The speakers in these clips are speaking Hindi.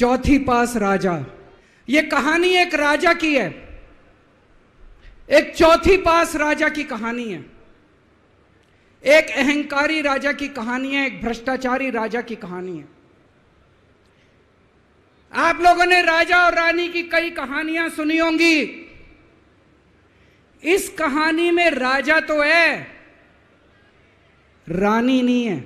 चौथी पास राजा। ये कहानी एक राजा की है, एक चौथी पास राजा की कहानी है, एक अहंकारी राजा की कहानी है, एक भ्रष्टाचारी राजा की कहानी है। आप लोगों ने राजा और रानी की कई कहानियां सुनी होंगी। इस कहानी में राजा तो है, रानी नहीं है।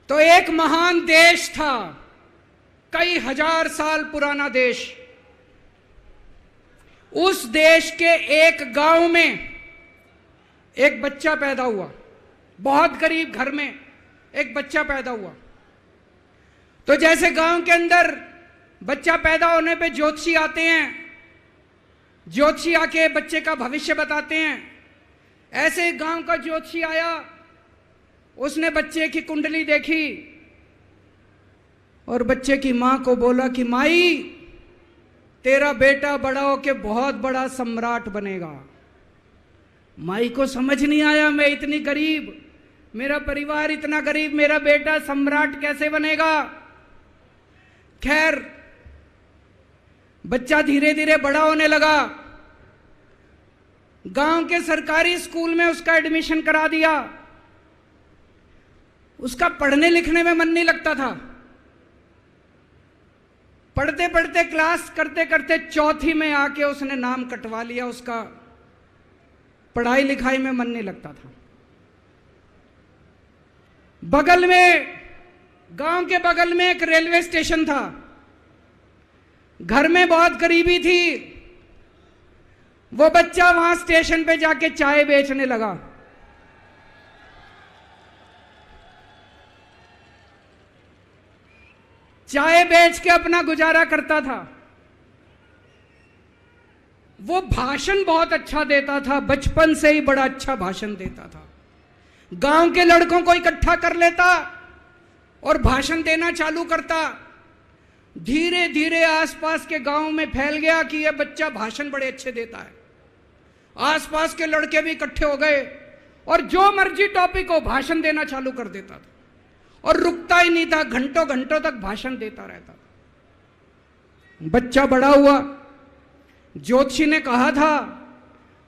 तो एक महान देश था, कई हजार साल पुराना देश। उस देश के एक गांव में एक बच्चा पैदा हुआ, बहुत गरीब घर में एक बच्चा पैदा हुआ। तो जैसे गांव के अंदर बच्चा पैदा होने पे ज्योतिषी आते हैं, ज्योतिषी आके बच्चे का भविष्य बताते हैं, ऐसे गांव का ज्योतिषी आया। उसने बच्चे की कुंडली देखी और बच्चे की मां को बोला कि माई, तेरा बेटा बड़ा होके बहुत बड़ा सम्राट बनेगा। माई को समझ नहीं आया, मैं इतनी गरीब, मेरा परिवार इतना गरीब, मेरा बेटा सम्राट कैसे बनेगा। खैर, बच्चा धीरे धीरे बड़ा होने लगा। गांव के सरकारी स्कूल में उसका एडमिशन करा दिया। उसका पढ़ने लिखने में मन नहीं लगता था। पढ़ते पढ़ते, क्लास करते करते चौथी में आके उसने नाम कटवा लिया। उसका पढ़ाई लिखाई में मन नहीं लगता था। बगल में, गांव के बगल में एक रेलवे स्टेशन था। घर में बहुत गरीबी थी। वो बच्चा वहां स्टेशन पे जाके चाय बेचने लगा। चाय बेच के अपना गुजारा करता था। वो भाषण बहुत अच्छा देता था, बचपन से ही बड़ा अच्छा भाषण देता था। गांव के लड़कों को इकट्ठा कर लेता और भाषण देना चालू करता। धीरे धीरे आसपास के गांव में फैल गया कि यह बच्चा भाषण बड़े अच्छे देता है। आसपास के लड़के भी इकट्ठे हो गए और जो मर्जी टॉपिक हो भाषण देना चालू कर देता था और रुकता ही नहीं था, घंटों घंटों तक भाषण देता रहता था। बच्चा बड़ा हुआ। ज्योतिषी ने कहा था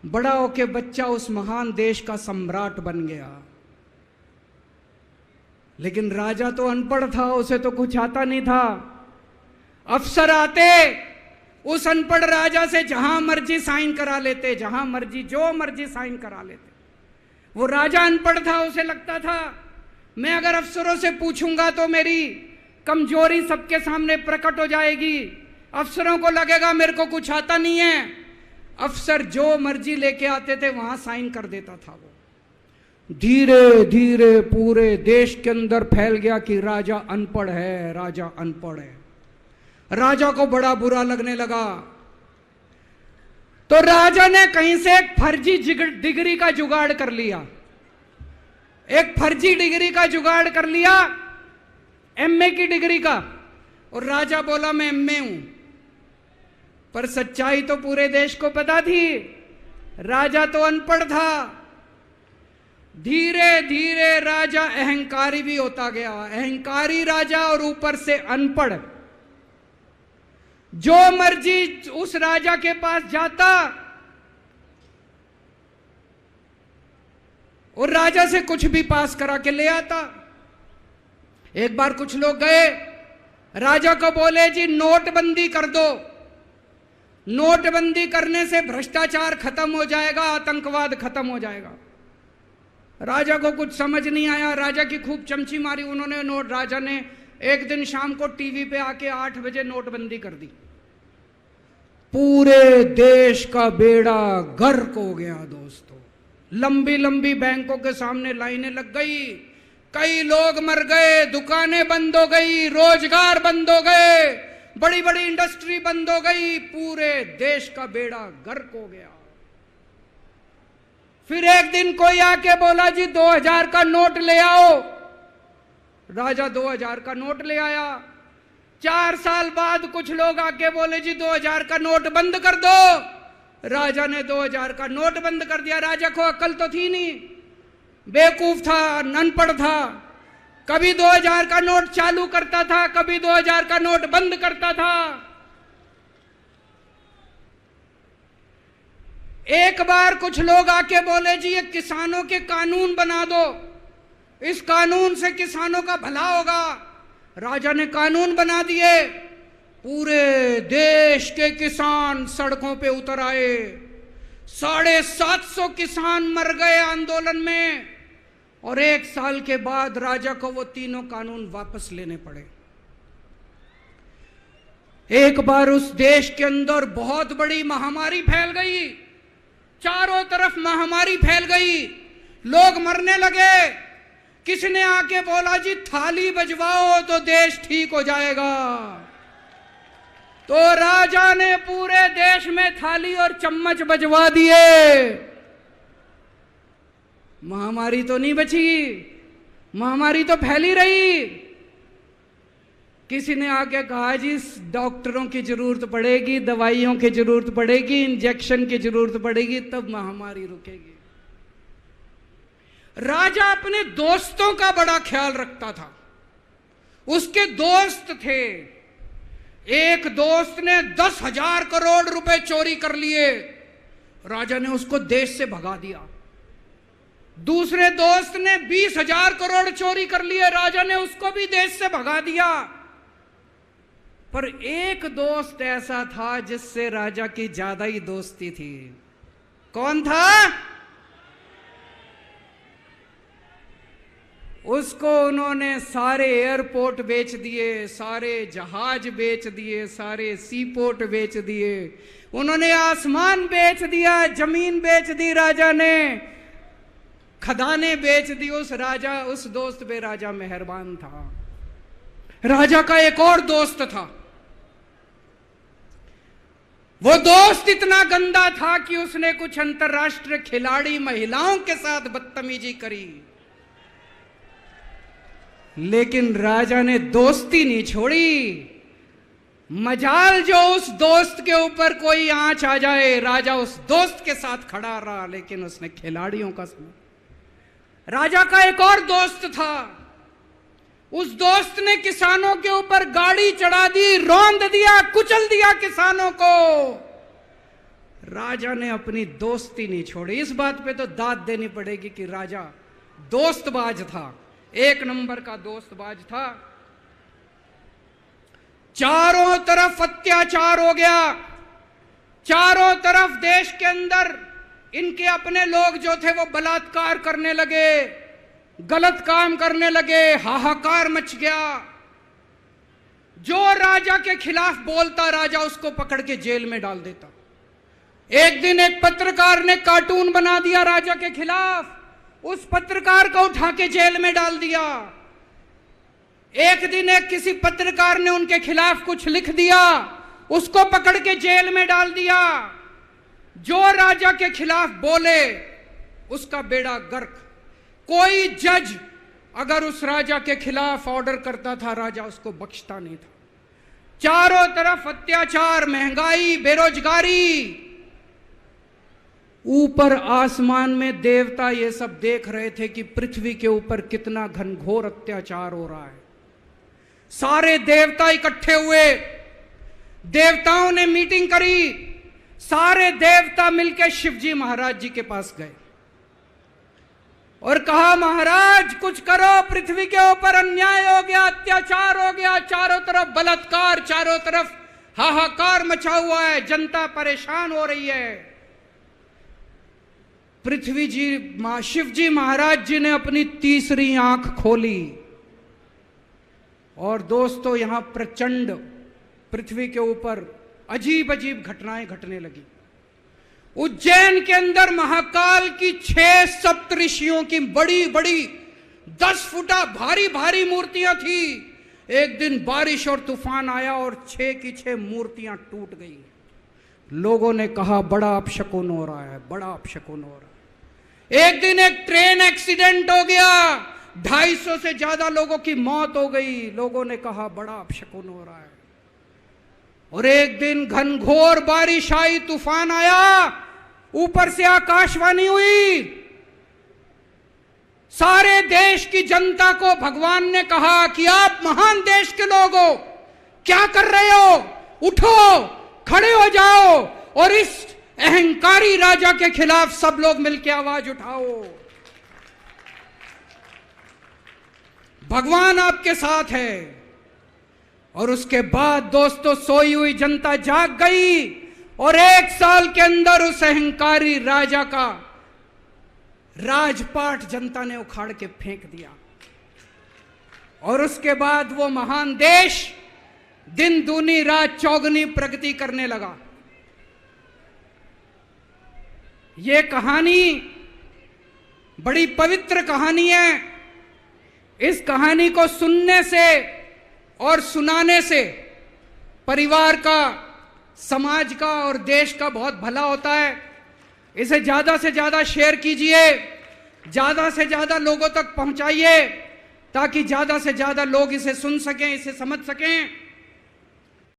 बड़ा होके बच्चा उस महान देश का सम्राट बन गया। लेकिन राजा तो अनपढ़ था, उसे तो कुछ आता नहीं था। अफसर आते, उस अनपढ़ राजा से जहां मर्जी साइन करा लेते, जहां मर्जी जो मर्जी साइन करा लेते। वो राजा अनपढ़ था, उसे लगता था मैं अगर अफसरों से पूछूंगा तो मेरी कमजोरी सबके सामने प्रकट हो जाएगी। अफसरों को लगेगा मेरे को कुछ आता नहीं है। अफसर जो मर्जी लेके आते थे वहां साइन कर देता था। वो धीरे धीरे पूरे देश के अंदर फैल गया कि राजा अनपढ़ है, राजा अनपढ़ है। राजा को बड़ा बुरा लगने लगा। तो राजा ने कहीं से एक फर्जी डिग्री का जुगाड़ कर लिया। एक फर्जी डिग्री का जुगाड़ कर लिया, एमए की डिग्री का। और राजा बोला मैं एमए हूं। पर सच्चाई तो पूरे देश को पता थी, राजा तो अनपढ़ था। धीरे धीरे राजा अहंकारी भी होता गया। अहंकारी राजा और ऊपर से अनपढ़। जो मर्जी उस राजा के पास जाता और राजा से कुछ भी पास करा के ले आता। एक बार कुछ लोग गए, राजा को बोले जी नोटबंदी कर दो। नोटबंदी करने से भ्रष्टाचार खत्म हो जाएगा, आतंकवाद खत्म हो जाएगा। राजा को कुछ समझ नहीं आया। राजा की खूब चमची मारी उन्होंने। राजा ने एक दिन शाम को टीवी पे आके 8 बजे नोटबंदी कर दी। पूरे देश का बेड़ा गर्क हो गया दोस्तों। लंबी लंबी बैंकों के सामने लाइनें लग गई। कई लोग मर गए, दुकानें बंद हो गई, रोजगार बंद हो गए, बड़ी बड़ी इंडस्ट्री बंद हो गई। पूरे देश का बेड़ा गर्क हो गया। फिर एक दिन कोई आके बोला जी 2000 का नोट ले आओ। राजा 2000 का नोट ले आया। 4 साल बाद कुछ लोग आके बोले जी 2000 का नोट बंद कर दो। राजा ने 2000 का नोट बंद कर दिया। राजा को अकल तो थी नहीं, बेवकूफ था, अनपढ़ था। कभी 2000 का नोट चालू करता था, कभी 2000 का नोट बंद करता था। एक बार कुछ लोग आके बोले जी ये किसानों के कानून बना दो, इस कानून से किसानों का भला होगा। राजा ने कानून बना दिए, पूरे देश के किसान सड़कों पे उतर आए। 750 किसान मर गए आंदोलन में, और 1 साल के बाद राजा को वो तीनों कानून वापस लेने पड़े। एक बार उस देश के अंदर बहुत बड़ी महामारी फैल गई, चारों तरफ महामारी फैल गई, लोग मरने लगे। किसी ने आके बोला जी थाली बजवाओ तो देश ठीक हो जाएगा। तो राजा ने पूरे देश में थाली और चम्मच बजवा दिए। महामारी तो नहीं बची, महामारी तो फैली रही। किसी ने आके कहा जी डॉक्टरों की जरूरत पड़ेगी, दवाइयों की जरूरत पड़ेगी, इंजेक्शन की जरूरत पड़ेगी, तब महामारी रुकेगी। राजा अपने दोस्तों का बड़ा ख्याल रखता था। उसके दोस्त थे। एक दोस्त ने 10,000 करोड़ रुपए चोरी कर लिए, राजा ने उसको देश से भगा दिया। दूसरे दोस्त ने 20,000 करोड़ चोरी कर लिए, राजा ने उसको भी देश से भगा दिया। पर एक दोस्त ऐसा था जिससे राजा की ज्यादा ही दोस्ती थी। कौन था? उसको उन्होंने सारे एयरपोर्ट बेच दिए, सारे जहाज बेच दिए, सारे सी पोर्ट बेच दिए, उन्होंने आसमान बेच दिया, जमीन बेच दी राजा ने, खदानें बेच दी। उस दोस्त पे राजा मेहरबान था। राजा का एक और दोस्त था। वो दोस्त इतना गंदा था कि उसने कुछ अंतरराष्ट्रीय खिलाड़ी महिलाओं के साथ बदतमीजी करी, लेकिन राजा ने दोस्ती नहीं छोड़ी। मजाल जो उस दोस्त के ऊपर कोई आंच आ जाए, राजा उस दोस्त के साथ खड़ा रहा, लेकिन उसने खिलाड़ियों का सुना। राजा का एक और दोस्त था। उस दोस्त ने किसानों के ऊपर गाड़ी चढ़ा दी, रौंद दिया, कुचल दिया किसानों को। राजा ने अपनी दोस्ती नहीं छोड़ी। इस बात पे तो दाद देनी पड़ेगी कि राजा दोस्तबाज था, 1 नंबर का दोस्तबाज था। चारों तरफ अत्याचार हो गया, चारों तरफ देश के अंदर इनके अपने लोग जो थे वो बलात्कार करने लगे, गलत काम करने लगे, हाहाकार मच गया। जो राजा के खिलाफ बोलता, राजा उसको पकड़ के जेल में डाल देता। एक दिन एक पत्रकार ने कार्टून बना दिया राजा के खिलाफ, उस पत्रकार को उठा के जेल में डाल दिया। एक दिन एक किसी पत्रकार ने उनके खिलाफ कुछ लिख दिया, उसको पकड़ के जेल में डाल दिया। जो राजा के खिलाफ बोले उसका बेड़ा गर्क। कोई जज अगर उस राजा के खिलाफ ऑर्डर करता था, राजा उसको बख्शता नहीं था। चारों तरफ अत्याचार, महंगाई, बेरोजगारी। ऊपर आसमान में देवता ये सब देख रहे थे कि पृथ्वी के ऊपर कितना घनघोर अत्याचार हो रहा है। सारे देवता इकट्ठे हुए, देवताओं ने मीटिंग करी। सारे देवता मिलकर शिवजी महाराज जी के पास गए और कहा, महाराज कुछ करो, पृथ्वी के ऊपर अन्याय हो गया, अत्याचार हो गया, चारों तरफ बलात्कार, चारों तरफ हाहाकार मचा हुआ है, जनता परेशान हो रही है। पृथ्वी जी, शिवजी महाराज जी ने अपनी तीसरी आंख खोली और दोस्तों यहां प्रचंड पृथ्वी के ऊपर अजीब अजीब घटनाएं घटने लगी। उज्जैन के अंदर महाकाल की 6 सप्तऋषियों की बड़ी बड़ी 10 फुटा भारी भारी मूर्तियां थी। एक दिन बारिश और तूफान आया और 6 की 6 मूर्तियां टूट गई। लोगों ने कहा बड़ा अपशकुन हो रहा है, बड़ा अपशकुन हो रहा है। एक दिन एक ट्रेन एक्सीडेंट हो गया, 250 से ज्यादा लोगों की मौत हो गई। लोगों ने कहा बड़ा अपशकुन हो रहा है। और एक दिन घनघोर बारिश आई, तूफान आया, ऊपर से आकाशवाणी हुई, सारे देश की जनता को भगवान ने कहा कि आप महान देश के लोग हो, क्या कर रहे हो, उठो, खड़े हो जाओ और इस अहंकारी राजा के खिलाफ सब लोग मिलकर आवाज उठाओ। भगवान आपके साथ है। और उसके बाद दोस्तों सोई हुई जनता जाग गई और 1 साल के अंदर उस अहंकारी राजा का राजपाट जनता ने उखाड़ के फेंक दिया। और उसके बाद वो महान देश दिन दूनी रात चौगुनी प्रगति करने लगा। ये कहानी बड़ी पवित्र कहानी है। इस कहानी को सुनने से और सुनाने से परिवार का, समाज का और देश का बहुत भला होता है। इसे ज्यादा से ज्यादा शेयर कीजिए, ज्यादा से ज्यादा लोगों तक पहुंचाइए ताकि ज्यादा से ज्यादा लोग इसे सुन सकें, इसे समझ सकें।